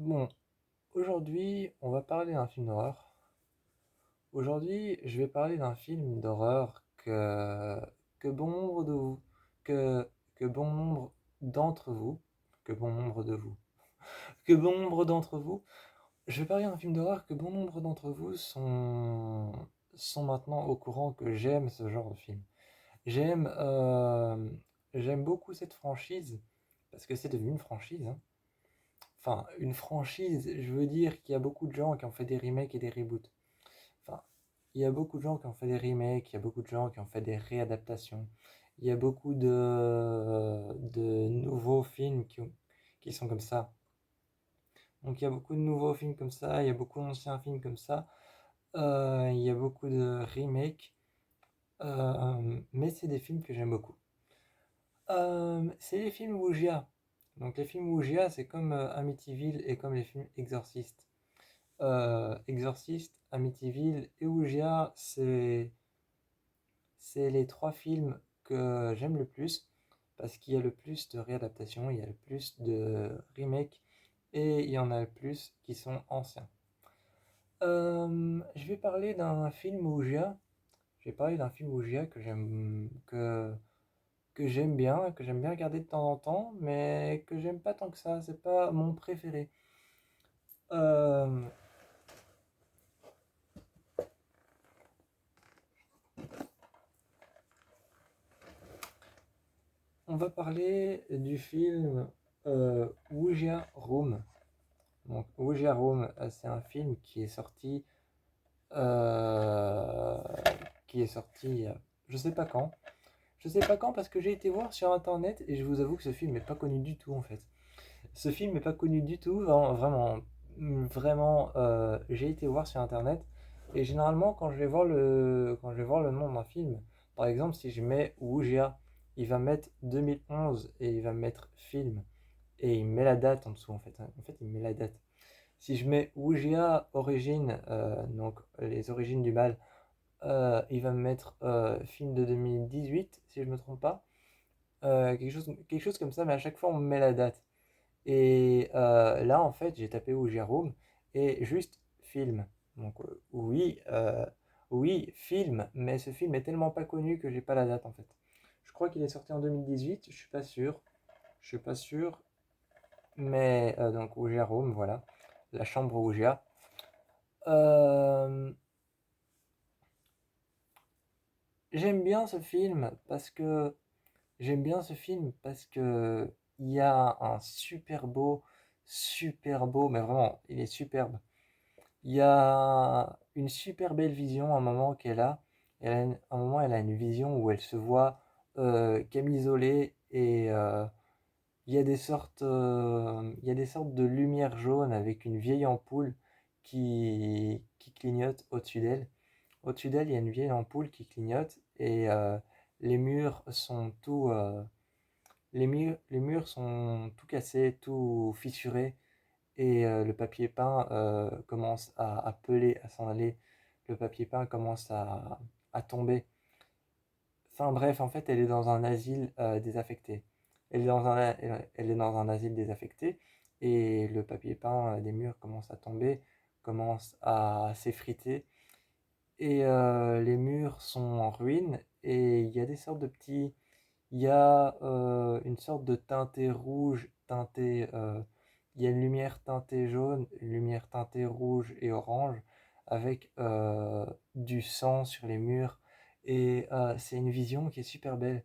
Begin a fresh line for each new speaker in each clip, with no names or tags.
Bon, aujourd'hui, on va parler d'un film d'horreur. Aujourd'hui, je vais parler d'un film d'horreur que bon nombre de vous, que, que bon nombre d'entre vous, que bon nombre de vous, que bon nombre d'entre vous, je vais parler d'un film d'horreur que bon nombre d'entre vous sont maintenant au courant que j'aime ce genre de film. J'aime j'aime beaucoup cette franchise, parce que c'est devenu une franchise, hein. Enfin, une franchise, je veux dire qu'il y a beaucoup de gens qui ont fait des remakes et des reboots. Enfin, il y a beaucoup de gens qui ont fait des remakes, il y a beaucoup de gens qui ont fait des réadaptations. Il y a beaucoup de nouveaux films qui sont comme ça. Donc il y a beaucoup de nouveaux films comme ça, il y a beaucoup d'anciens films comme ça. Il y a beaucoup de remakes, mais c'est des films que j'aime beaucoup. C'est les films Wugia. Donc les films Wugia, c'est comme Amityville et comme les films Exorcist. Exorcist, Amityville et Ouija, c'est les trois films que j'aime le plus parce qu'il y a le plus de réadaptations, il y a le plus de remakes et il y en a le plus qui sont anciens. Je vais parler d'un film Ouija. Je vais parler d'un film Ouija que j'aime bien regarder de temps en temps, mais que j'aime pas tant que ça. C'est pas mon préféré. Euh, on va parler du film Ouija Room. Donc, Ouija Room, c'est un film euh, qui est sorti, je sais pas quand. Je sais pas quand parce que j'ai été voir sur internet et je vous avoue que ce film n'est pas connu du tout en fait. Ce film n'est pas connu du tout, vraiment, j'ai été voir sur internet et généralement quand je vais voir le nom d'un film, par exemple si je mets Ouija, il va mettre 2011 et il va mettre film et il met la date en dessous en fait, hein. En fait, il met la date. Si je mets Ouija origine, donc les origines du mal, il va me mettre film de 2018, si je me trompe pas. Quelque chose comme ça, mais à chaque fois on me met la date. Et là, en fait, j'ai tapé Ouija Room et juste film. Donc oui, film, mais ce film est tellement pas connu que j'ai pas la date en fait. Je crois qu'il est sorti en 2018, je suis pas sûr. Je suis pas sûr, mais donc Ouija Room, voilà. La chambre Ouija. Euh, j'aime bien ce film parce que j'aime bien ce film parce que il y a un super beau, mais vraiment, il est superbe. Il y a une super belle vision, un moment qu'elle a. Un moment, elle a une vision où elle se voit camisolée et il y a des sortes de lumière jaune avec une vieille ampoule qui clignote au-dessus d'elle. Au-dessus d'elle, il y a une vieille ampoule qui clignote et les murs sont les murs sont tout cassés, tout fissurés et le papier peint commence à peler, à s'en aller. Le papier peint commence à tomber. Enfin bref, en fait, elle est dans un asile désaffecté. Elle est dans un asile désaffecté et le papier peint des murs commence à tomber, commence à s'effriter et les murs sont en ruine et il y a des sortes de petits. Il y a une sorte de teinté rouge, il y a une lumière teintée jaune, une lumière teintée rouge et orange, avec du sang sur les murs. Et c'est une vision qui est super belle.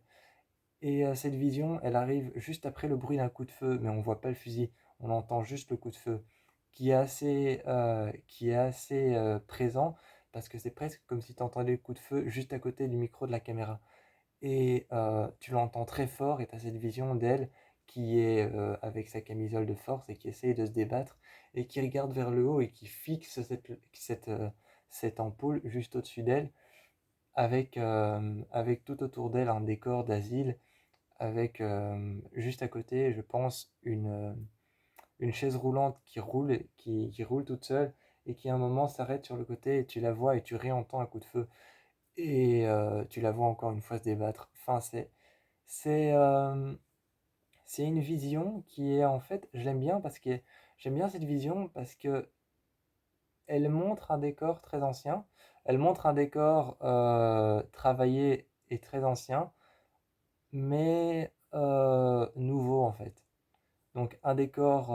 Et cette vision, elle arrive juste après le bruit d'un coup de feu, mais on voit pas le fusil, on entend juste le coup de feu, qui est assez présent, parce que c'est presque comme si tu entendais le coup de feu juste à côté du micro de la caméra. Et tu l'entends très fort et tu as cette vision d'elle qui est avec sa camisole de force et qui essaye de se débattre et qui regarde vers le haut et qui fixe cette ampoule juste au-dessus d'elle avec tout autour d'elle un décor d'asile avec juste à côté, je pense, une chaise roulante qui roule toute seule et qui à un moment s'arrête sur le côté et tu la vois et tu réentends un coup de feu et tu la vois encore une fois se débattre. Enfin, c'est, euh, C'est une vision qui est en fait, je l'aime bien parce que j'aime bien cette vision parce que elle montre un décor très ancien, elle montre un décor travaillé et très ancien, mais nouveau en fait. Donc un décor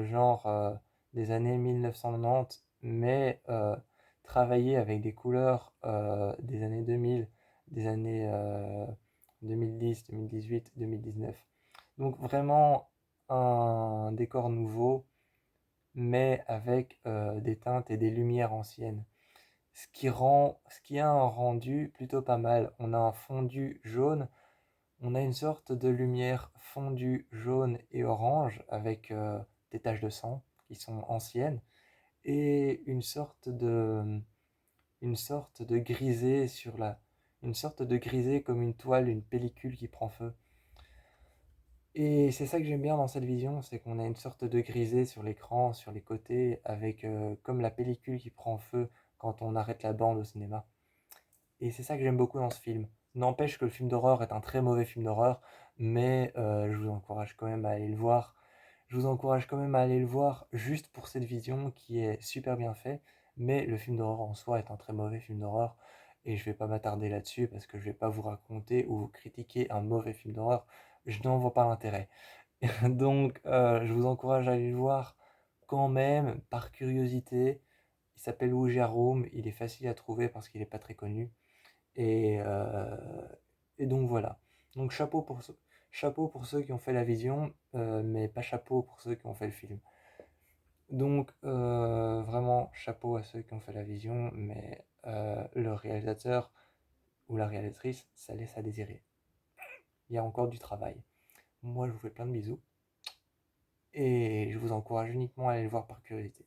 genre des années 1990, mais travaillé avec des couleurs des années 2000, des années 2010, 2018, 2019. Donc vraiment un décor nouveau, mais avec des teintes et des lumières anciennes. Ce qui a un rendu plutôt pas mal. On a un fondu jaune, on a une sorte de lumière fondue jaune et orange avec des taches de sang qui sont anciennes et une sorte de grisé une sorte de grisé comme une toile, une pellicule qui prend feu. Et c'est ça que j'aime bien dans cette vision, c'est qu'on a une sorte de grisé sur l'écran, sur les côtés, avec comme la pellicule qui prend feu quand on arrête la bande au cinéma. Et c'est ça que j'aime beaucoup dans ce film. N'empêche que le film d'horreur est un très mauvais film d'horreur, mais je vous encourage quand même à aller le voir. Je vous encourage quand même à aller le voir juste pour cette vision qui est super bien faite, mais le film d'horreur en soi est un très mauvais film d'horreur, et je vais pas m'attarder là-dessus parce que je vais pas vous raconter ou vous critiquer un mauvais film d'horreur, je n'en vois pas l'intérêt. Donc je vous encourage à aller le voir quand même, par curiosité. Il s'appelle Ouija Room, il est facile à trouver parce qu'il n'est pas très connu. Et, euh, et donc voilà. Donc chapeau pour ceux qui ont fait la vision, mais pas chapeau pour ceux qui ont fait le film. Donc vraiment chapeau à ceux qui ont fait la vision, mais le réalisateur ou la réalisatrice, ça laisse à désirer. Il y a encore du travail. Moi je vous fais plein de bisous et je vous encourage uniquement à aller le voir par curiosité.